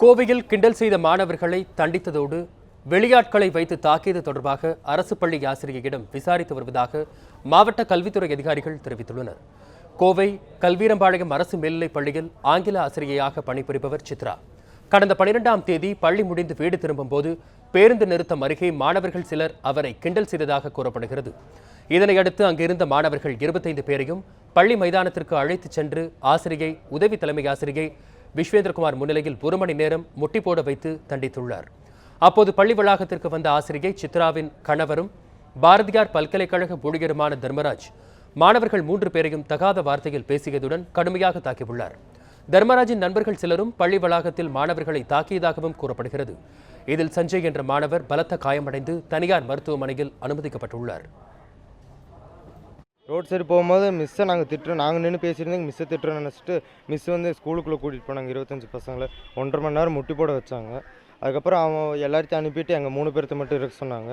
கோவையில் கிண்டல் செய்த மாணவர்களை தண்டித்ததோடு வெளியாட்களை வைத்து தாக்கியது தொடர்பாக அரசு பள்ளி ஆசிரியரிடம் விசாரித்து வருவதாக மாவட்ட கல்வித்துறை அதிகாரிகள் தெரிவித்துள்ளனர். கோவை கல்வீரம்பாளையம் அரசு மேல்நிலைப் பள்ளியில் ஆங்கில ஆசிரியையாக பணிபுரிபவர் சித்ரா. கடந்த 12ஆம் தேதி பள்ளி முடிந்து வீடு திரும்பும்போது பேருந்து நிறுத்தம் அருகே மாணவர்கள் சிலர் அவரை கிண்டல் செய்ததாக கூறப்படுகிறது. இதனையடுத்து அங்கிருந்த மாணவர்கள் 25 பேரையும் பள்ளி மைதானத்திற்கு அழைத்துச் சென்று ஆசிரியை உதவி தலைமை ஆசிரியை விஸ்வேந்திரகுமார் முன்னிலையில் 1 மணி நேரம் முட்டி போட வைத்து தண்டித்துள்ளார். அப்போது பள்ளி வளாகத்திற்கு வந்த ஆசிரியை சித்ராவின் கணவரும் பாரதியார் பல்கலைக்கழக ஊழியருமான தர்மராஜ் மாணவர்கள் 3 பேரையும் தகாத வார்த்தையில் பேசியதுடன் கடுமையாக தாக்கியுள்ளார். தர்மராஜின் நண்பர்கள் சிலரும் பள்ளி வளாகத்தில் மாணவர்களை தாக்கியதாகவும் கூறப்படுகிறது. இதில் சஞ்சய் என்ற மாணவர் பலத்த காயமடைந்து தனியார் மருத்துவமனையில் அனுமதிக்கப்பட்டுள்ளார். ரோட் சைடு போகும்போது மிஸ்ஸை நாங்கள் திட்டுறோம், நாங்கள் நின்று பேசியிருந்தோம், மிஸ்ஸை திட்டுறோன்னு நினச்சிட்டு மிஸ் ஸ்கூலுக்குள்ளே கூட்டிகிட்டு போனாங்க. 25 பசங்களை 1.5 மணி நேரம் முட்டி போட வச்சாங்க. அதுக்கப்புறம் அவன் எல்லாத்தையும் அனுப்பிட்டு எங்கள் 3 பேர்த்த மட்டும் இருக்க சொன்னாங்க.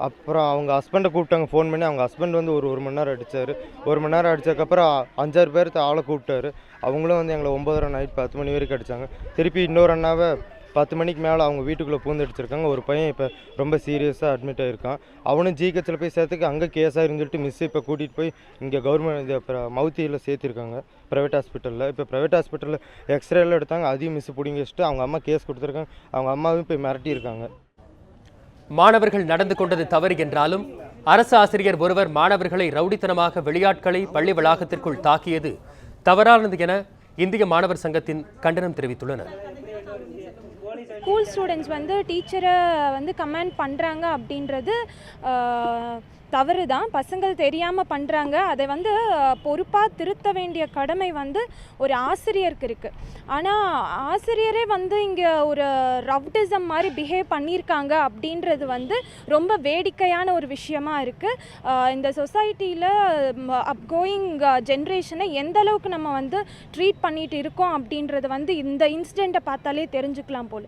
அப்புறம் அவங்க ஹஸ்பண்டை கூப்பிட்டாங்க ஃபோன் பண்ணி. அவங்க ஹஸ்பண்ட் ஒரு மணி நேரம் அடித்தார். 1 மணி நேரம் அடித்ததுக்கப்புறம் 5-6 பேர்த்த ஆளை கூப்பிட்டாரு. அவங்களும் எங்களை 9:30 நைட் 10 மணி வரைக்கும் அடித்தாங்க. திருப்பி இன்னொரு அண்ணாவை 10 மணிக்கு மேலே அவங்க வீட்டுக்குள்ளே பூந்து அடிச்சிருக்காங்க. ஒரு பையன் இப்போ ரொம்ப சீரியஸாக அட்மிட் ஆகிருக்கான். அவனும் ஜிஹெச்சில் போய் சேர்த்துக்கு அங்கே கேஸாக இருந்துட்டு மிஸ் இப்போ கூட்டிகிட்டு போய் இங்கே கவர்மெண்ட் மவுத்தியில் சேர்த்திருக்காங்க ப்ரைவேட் ஹாஸ்பிட்டலில். இப்போ ப்ரைவேட் ஹாஸ்பிட்டலில் எக்ஸ்ரேலாம் எடுத்தாங்க. அதையும் மிஸ் பிடிங்கி வச்சுட்டு அவங்க அம்மா கேஸ் கொடுத்துருக்காங்க. அவங்க அம்மாவும் போய் மிரட்டியிருக்காங்க. மாணவர்கள் நடந்து கொண்டது தவறு என்றாலும் அரசு ஆசிரியர் ஒருவர் மாணவர்களை ரவுடித்தனமாக வெளியாட்களை பள்ளி வளாகத்திற்குள் தாக்கியது தவறானது என இந்திய மாணவர் சங்கத்தின் கண்டனம் தெரிவித்துள்ளனர். ஸ்கூல் ஸ்டூடெண்ட்ஸ் டீச்சரை கமெண்ட் பண்ணுறாங்க அப்படின்றது தவறு தான். பசங்கள் தெரியாமல் பண்ணுறாங்க. அதை பொறுப்பாக திருத்த வேண்டிய கடமை ஒரு ஆசிரியருக்கு இருக்குது. ஆனால் ஆசிரியரே இங்கே ஒரு ரவுடிசம் மாதிரி பிஹேவ் பண்ணியிருக்காங்க அப்படின்றது ரொம்ப வேடிக்கையான ஒரு விஷயமா இருக்குது. இந்த சொசைட்டியில் அப்கோயிங் ஜென்ரேஷனை எந்த அளவுக்கு நம்ம ட்ரீட் பண்ணிட்டு இருக்கோம் அப்படின்றது இந்த இன்சிடெண்ட்டை பார்த்தாலே தெரிஞ்சுக்கலாம் போல.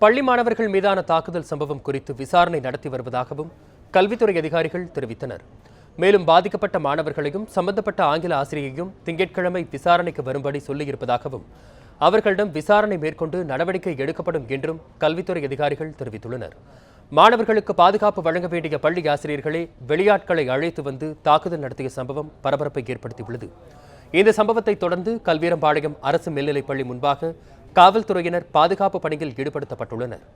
பள்ளி மாணவர்கள் மீதான தாக்குதல் சம்பவம் குறித்து விசாரணை நடத்தி வருவதாகவும் கல்வித்துறை அதிகாரிகள் தெரிவித்தனர். மேலும் பாதிக்கப்பட்ட மாணவர்களையும் சம்பந்தப்பட்ட ஆங்கில ஆசிரியையும் திங்கட்கிழமை விசாரணைக்கு வரும்படி சொல்லியிருப்பதாகவும் அவர்களிடம் விசாரணை மேற்கொண்டு நடவடிக்கை எடுக்கப்படும் என்றும் கல்வித்துறை அதிகாரிகள் தெரிவித்துள்ளனர். மாணவர்களுக்கு பாதுகாப்பு வழங்க வேண்டிய பள்ளி ஆசிரியர்களே வெளியாட்களை அழைத்து வந்து தாக்குதல் நடத்திய சம்பவம் பரபரப்பை ஏற்படுத்தியுள்ளது. இந்த சம்பவத்தை தொடர்ந்து கல்வீரம்பாளையம் அரசு மேல்நிலைப் பள்ளி முன்பாக காவல்துறையினர் பாதுகாப்பு பணியில் ஈடுபடுத்தப்பட்டுள்ளனர்.